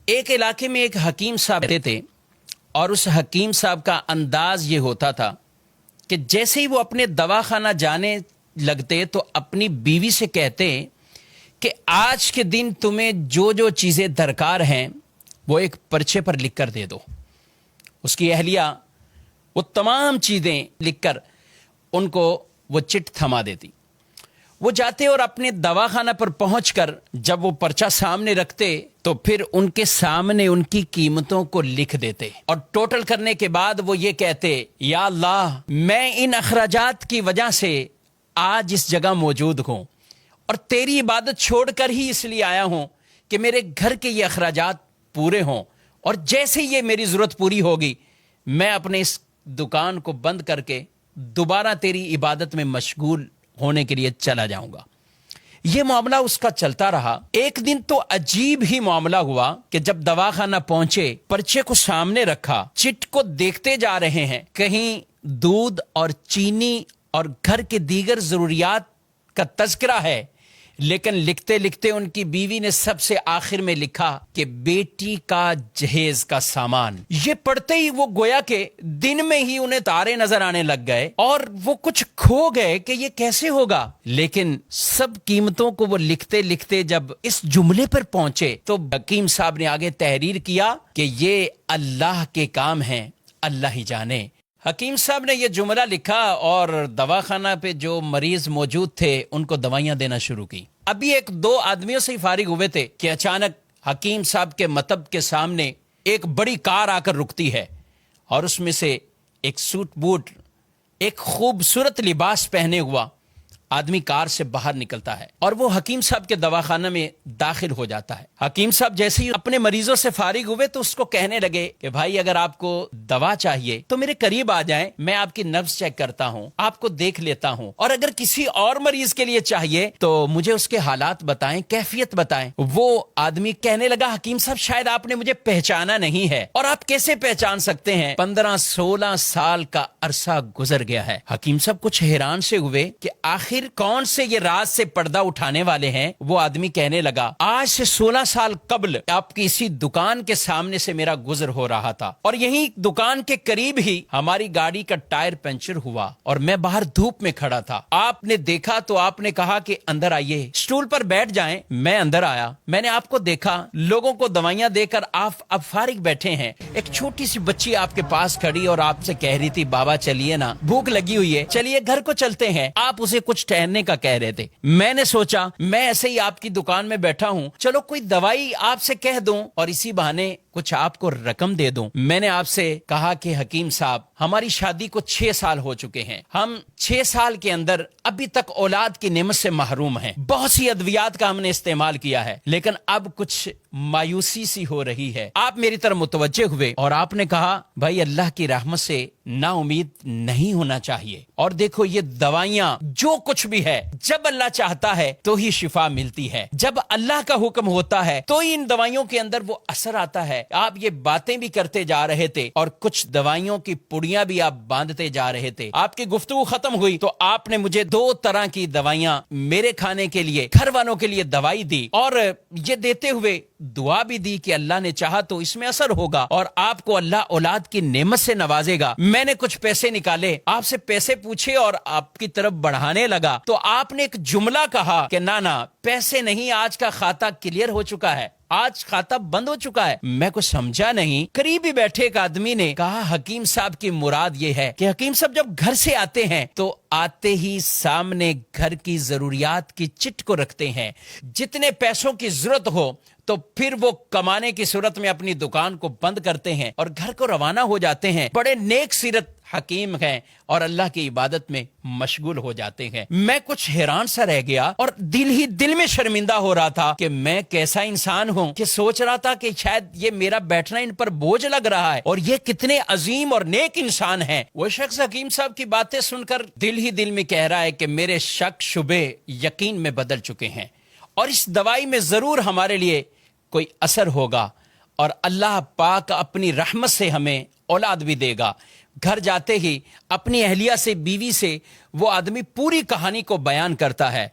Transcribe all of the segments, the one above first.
ایک علاقے میں ایک حکیم صاحب رہتے تھے اور اس حکیم صاحب کا انداز یہ ہوتا تھا کہ جیسے ہی وہ اپنے دواخانہ جانے لگتے تو اپنی بیوی سے کہتے کہ آج کے دن تمہیں جو جو چیزیں درکار ہیں وہ ایک پرچے پر لکھ کر دے دو. اس کی اہلیہ وہ تمام چیزیں لکھ کر ان کو وہ چٹ تھما دیتی. وہ جاتے اور اپنے دواخانہ پر پہنچ کر جب وہ پرچہ سامنے رکھتے تو پھر ان کے سامنے ان کی قیمتوں کو لکھ دیتے اور ٹوٹل کرنے کے بعد وہ یہ کہتے یا اللہ میں ان اخراجات کی وجہ سے آج اس جگہ موجود ہوں اور تیری عبادت چھوڑ کر ہی اس لیے آیا ہوں کہ میرے گھر کے یہ اخراجات پورے ہوں، اور جیسے یہ میری ضرورت پوری ہوگی میں اپنے اس دکان کو بند کر کے دوبارہ تیری عبادت میں مشغول ہونے کے لیے چلا جاؤں گا. یہ معاملہ اس کا چلتا رہا. ایک دن تو عجیب ہی معاملہ ہوا کہ جب دواخانہ پہنچے، پرچے کو سامنے رکھا، چٹ کو دیکھتے جا رہے ہیں، کہیں دودھ اور چینی اور گھر کے دیگر ضروریات کا تذکرہ ہے، لیکن لکھتے لکھتے ان کی بیوی نے سب سے آخر میں لکھا کہ بیٹی کا جہیز کا سامان. یہ پڑھتے ہی وہ گویا کہ دن میں ہی انہیں تارے نظر آنے لگ گئے اور وہ کچھ کھو گئے کہ یہ کیسے ہوگا. لیکن سب قیمتوں کو وہ لکھتے لکھتے جب اس جملے پر پہنچے تو حکیم صاحب نے آگے تحریر کیا کہ یہ اللہ کے کام ہیں، اللہ ہی جانے. حکیم صاحب نے یہ جملہ لکھا اور دواخانہ پہ جو مریض موجود تھے ان کو دوائیاں دینا شروع کی. ابھی ایک دو آدمیوں سے ہی فارغ ہوئے تھے کہ اچانک حکیم صاحب کے مطب کے سامنے ایک بڑی کار آ کر رکتی ہے اور اس میں سے ایک سوٹ بوٹ، ایک خوبصورت لباس پہنے ہوا آدمی کار سے باہر نکلتا ہے اور وہ حکیم صاحب کے دواخانہ میں داخل ہو جاتا ہے. حکیم صاحب جیسے ہی اپنے مریضوں سے فارغ ہوئے تو اس کو کہنے لگے کہ بھائی اگر آپ کو دوا چاہیے تو میرے قریب آ جائیں، میں آپ کی نبض چیک کرتا ہوں، آپ کو دیکھ لیتا ہوں، اور اگر کسی اور مریض کے لیے چاہیے تو مجھے اس کے حالات بتائیں، کیفیت بتائیں. وہ آدمی کہنے لگا حکیم صاحب شاید آپ نے مجھے پہچانا نہیں ہے. اور آپ کیسے پہچان سکتے ہیں؟ 15-16 سال کا عرصہ گزر گیا ہے. حکیم صاحب کچھ حیران سے ہوئے کہ آخر کون سے یہ راز سے پردہ اٹھانے والے ہیں. وہ آدمی کہنے لگا آج سے 16 سال قبل آپ کی اسی دکان کے سامنے سے میرا گزر ہو رہا تھا اور یہی دکان کے قریب ہی ہماری گاڑی کا ٹائر پنچر ہوا اور میں باہر دھوپ میں کھڑا تھا. آپ نے دیکھا تو آپ نے کہا کہ اندر آئیے، سٹول پر بیٹھ جائیں. میں اندر آیا، میں نے آپ کو دیکھا، لوگوں کو دوائیاں دے کر آپ اب فارغ بیٹھے ہیں. ایک چھوٹی سی بچی آپ کے پاس کھڑی اور آپ سے کہہ رہی تھی بابا چلیے نا، بھوک لگی ہوئی ہے، چلیے گھر کو چلتے ہیں. آپ اسے کچھ ٹہلنے کا کہہ رہے تھے. میں نے سوچا میں ایسے ہی آپ کی دکان میں بیٹھا ہوں، چلو کوئی دوائی آپ سے کہہ دوں اور اسی بہانے کچھ آپ کو رقم دے دوں. میں نے آپ سے کہا کہ حکیم صاحب ہماری شادی کو 6 سال ہو چکے ہیں، ہم 6 سال کے اندر ابھی تک اولاد کی نعمت سے محروم ہیں. بہت سی ادویات کا ہم نے استعمال کیا ہے لیکن اب کچھ مایوسی سی ہو رہی ہے. آپ میری طرف متوجہ ہوئے اور آپ نے کہا بھائی اللہ کی رحمت سے نا امید نہیں ہونا چاہیے، اور دیکھو یہ دوائیاں جو کچھ بھی ہے جب اللہ چاہتا ہے تو ہی شفا ملتی ہے، جب اللہ کا حکم ہوتا ہے تو ہی ان دوائیوں کے اندر وہ اثر آتا ہے. آپ یہ باتیں بھی کرتے جا رہے تھے اور کچھ دوائیوں کی پڑیاں بھی آپ باندھتے جا رہے تھے. آپ کی گفتگو ختم ہوئی تو آپ نے مجھے 2 طرح کی دوائیاں میرے کھانے کے لیے، گھر والوں کے لیے دوائی دی، اور یہ دیتے ہوئے دعا بھی دی کہ اللہ نے چاہا تو اس میں اثر ہوگا اور آپ کو اللہ اولاد کی نعمت سے نوازے گا. میں نے کچھ پیسے نکالے، آپ سے پیسے پوچھے اور آپ کی طرف بڑھانے لگا تو آپ نے ایک جملہ کہا کہ نانا پیسے نہیں، آج کا کھاتا کلیئر ہو چکا ہے، آج کھاتا بند ہو چکا ہے. میں کچھ سمجھا نہیں. قریب ہی بیٹھے ایک آدمی نے کہا حکیم صاحب کی مراد یہ ہے کہ حکیم صاحب جب گھر سے آتے ہیں تو آتے ہی سامنے گھر کی ضروریات کی چٹ کو رکھتے ہیں، جتنے پیسوں کی ضرورت ہو تو پھر وہ کمانے کی صورت میں اپنی دکان کو بند کرتے ہیں اور گھر کو روانہ ہو جاتے ہیں. بڑے نیک سیرت حکیم ہیں اور اللہ کی عبادت میں مشغول ہو جاتے ہیں. میں کچھ حیران سا رہ گیا اور دل ہی دل میں شرمندہ ہو رہا تھا کہ میں کیسا انسان ہوں کہ سوچ رہا تھا کہ شاید یہ میرا بیٹھنا ان پر بوجھ لگ رہا ہے اور یہ کتنے عظیم اور نیک انسان ہیں. وہ شخص حکیم صاحب کی باتیں سن کر دل ہی دل میں کہہ رہا ہے کہ میرے شک شبے یقین میں بدل چکے ہیں اور اس دوائی میں ضرور ہمارے لیے کوئی اثر ہوگا اور اللہ پاک اپنی رحمت سے ہمیں اولاد بھی دے گا. گھر جاتے ہی اپنی اہلیہ سے، بیوی سے وہ آدمی پوری کہانی کو بیان کرتا ہے.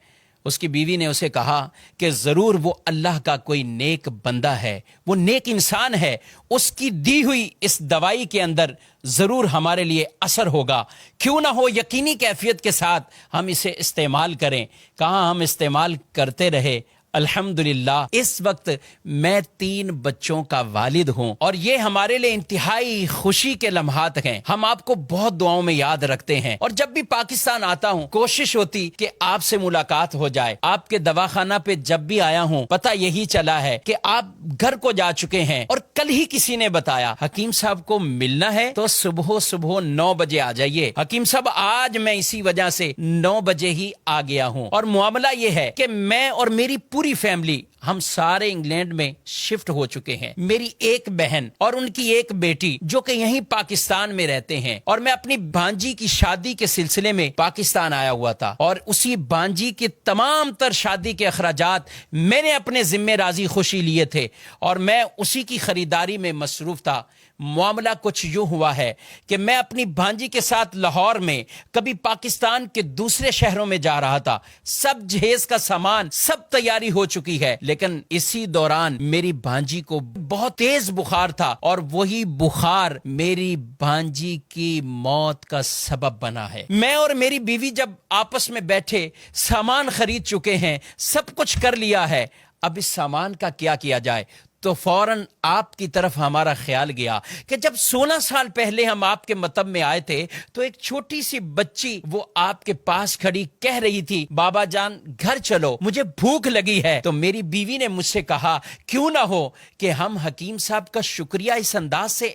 اس کی بیوی نے اسے کہا کہ ضرور وہ اللہ کا کوئی نیک بندہ ہے، وہ نیک انسان ہے، اس کی دی ہوئی اس دوائی کے اندر ضرور ہمارے لیے اثر ہوگا، کیوں نہ ہو یقینی کیفیت کے ساتھ ہم اسے استعمال کریں۔ کہاں ہم استعمال کرتے رہے۔ الحمدللہ اس وقت میں 3 بچوں کا والد ہوں، اور یہ ہمارے لیے انتہائی خوشی کے لمحات ہیں۔ ہم آپ کو بہت دعاؤں میں یاد رکھتے ہیں، اور جب بھی پاکستان آتا ہوں کوشش ہوتی کہ آپ سے ملاقات ہو جائے۔ آپ کے دواخانہ پہ جب بھی آیا ہوں پتہ یہی چلا ہے کہ آپ گھر کو جا چکے ہیں، اور کل ہی کسی نے بتایا حکیم صاحب کو ملنا ہے تو صبح 9 بجے آ جائیے۔ حکیم صاحب آج میں اسی وجہ سے 9 بجے ہی آ گیا ہوں، اور معاملہ یہ ہے کہ میں اور میری پوری فیملی ہم سارے انگلینڈ میں شفٹ ہو چکے ہیں۔ میری ایک بہن اور ان کی ایک بیٹی جو کہ یہیں پاکستان میں رہتے ہیں، اور میں اپنی بھانجی کی شادی کے سلسلے میں پاکستان آیا ہوا تھا، اور اسی بھانجی کے تمام تر شادی کے اخراجات میں نے اپنے ذمہ راضی خوشی لیے تھے، اور میں اسی کی خریداری میں مصروف تھا۔ معاملہ کچھ یوں ہوا ہے کہ میں اپنی بھانجی کے ساتھ لاہور میں کبھی پاکستان کے دوسرے شہروں میں جا رہا تھا، سب جہیز کا سامان سب تیاری ہو چکی ہے، لیکن اسی دوران میری بھانجی کو بہت تیز بخار تھا، اور وہی بخار میری بھانجی کی موت کا سبب بنا ہے۔ میں اور میری بیوی جب آپس میں بیٹھے سامان خرید چکے ہیں، سب کچھ کر لیا ہے، اب اس سامان کا کیا کیا جائے، تو فوراً آپ کی طرف ہمارا خیال گیا کہ جب 16 سال پہلے ہم آپ کے مطب میں آئے تھے تو ایک چھوٹی سی بچی وہ آپ کے پاس کھڑی کہہ رہی تھی بابا جان گھر چلو مجھے بھوک لگی ہے، تو میری بیوی نے مجھ سے کہا کیوں نہ ہو کہ ہم حکیم صاحب کا شکریہ اس انداز سے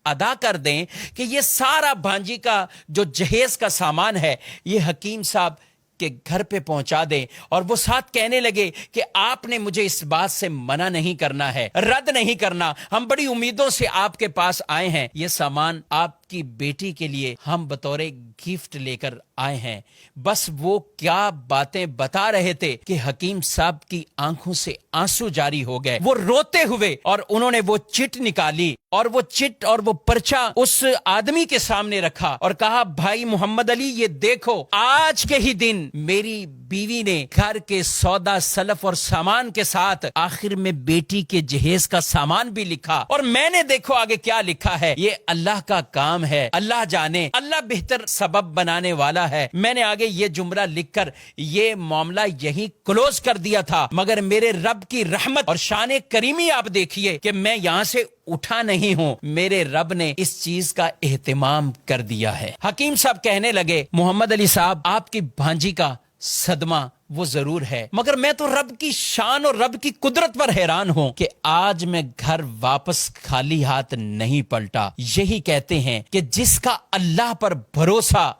ادا کر دیں کہ یہ سارا بھانجی کا جو جہیز کا سامان ہے یہ حکیم صاحب کہ گھر پہ پہنچا دیں۔ اور وہ ساتھ کہنے لگے کہ آپ نے مجھے اس بات سے منع نہیں کرنا ہے، رد نہیں کرنا، ہم بڑی امیدوں سے آپ کے پاس آئے ہیں، یہ سامان آپ کی بیٹی کے لیے ہم بطور گفٹ لے کر آئے ہیں۔ بس وہ کیا باتیں بتا رہے تھے کہ حکیم صاحب کی آنکھوں سے آنسو جاری ہو گئے، وہ روتے ہوئے، اور انہوں نے وہ چٹ نکالی، اور وہ چٹ اور وہ پرچہ اس آدمی کے سامنے رکھا اور کہا بھائی محمد علی یہ دیکھو آج کے ہی دن میری بیوی نے گھر کے سودا سلف اور سامان کے ساتھ آخر میں بیٹی کے جہیز کا سامان بھی لکھا، اور میں نے دیکھو آگے کیا لکھا ہے، یہ اللہ کا کام ہے، اللہ جانے، اللہ بہتر سبب بنانے والا ہے۔ میں نے آگے یہ جملہ لکھ کر یہ معاملہ یہی کلوز کر دیا تھا، مگر میرے رب کی رحمت اور شان کریمی آپ دیکھیے کہ میں یہاں سے اٹھا نہیں ہوں، میرے رب نے اس چیز کا اہتمام کر دیا ہے۔ حکیم صاحب کہنے لگے محمد علی صاحب آپ کی بھانجی کا صدمہ وہ ضرور ہے، مگر میں تو رب کی شان اور رب کی قدرت پر حیران ہوں کہ آج میں گھر واپس خالی ہاتھ نہیں پلٹا۔ یہی کہتے ہیں کہ جس کا اللہ پر بھروسہ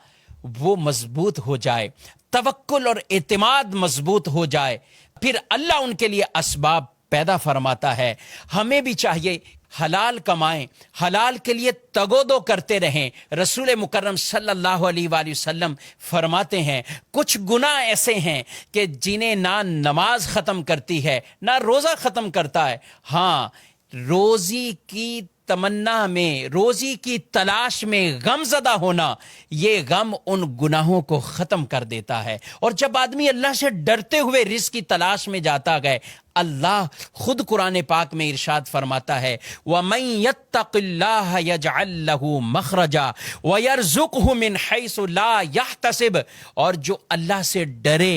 وہ مضبوط ہو جائے، توکل اور اعتماد مضبوط ہو جائے، پھر اللہ ان کے لیے اسباب پیدا فرماتا ہے۔ ہمیں بھی چاہیے حلال کمائیں، حلال کے لیے تگودو کرتے رہیں۔ رسول مکرم صلی اللہ علیہ وآلہ وسلم فرماتے ہیں کچھ گناہ ایسے ہیں کہ جنہیں نہ نماز ختم کرتی ہے نہ روزہ ختم کرتا ہے، ہاں روزی کی تمنا میں، روزی کی تلاش میں غم زدہ ہونا، یہ غم ان گناہوں کو ختم کر دیتا ہے۔ اور جب آدمی اللہ سے ڈرتے ہوئے رزق کی تلاش میں جاتا گئے، اللہ خود قرآن پاک میں ارشاد فرماتا ہے وَمَن يَتَّقِ اللَّهَ يَجْعَل لَّهُ مَخْرَجًا وَيَرْزُقْهُ مِنْ حَيْثُ لَا يَحْتَسِبُ، اور جو اللہ سے ڈرے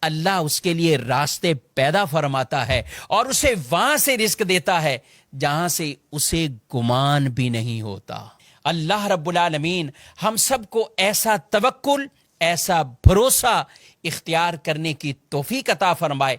اللہ اس کے لیے راستے پیدا فرماتا ہے اور اسے وہاں سے رزق دیتا ہے جہاں سے اسے گمان بھی نہیں ہوتا۔ اللہ رب العالمین ہم سب کو ایسا توکل، ایسا بھروسہ اختیار کرنے کی توفیق عطا فرمائے۔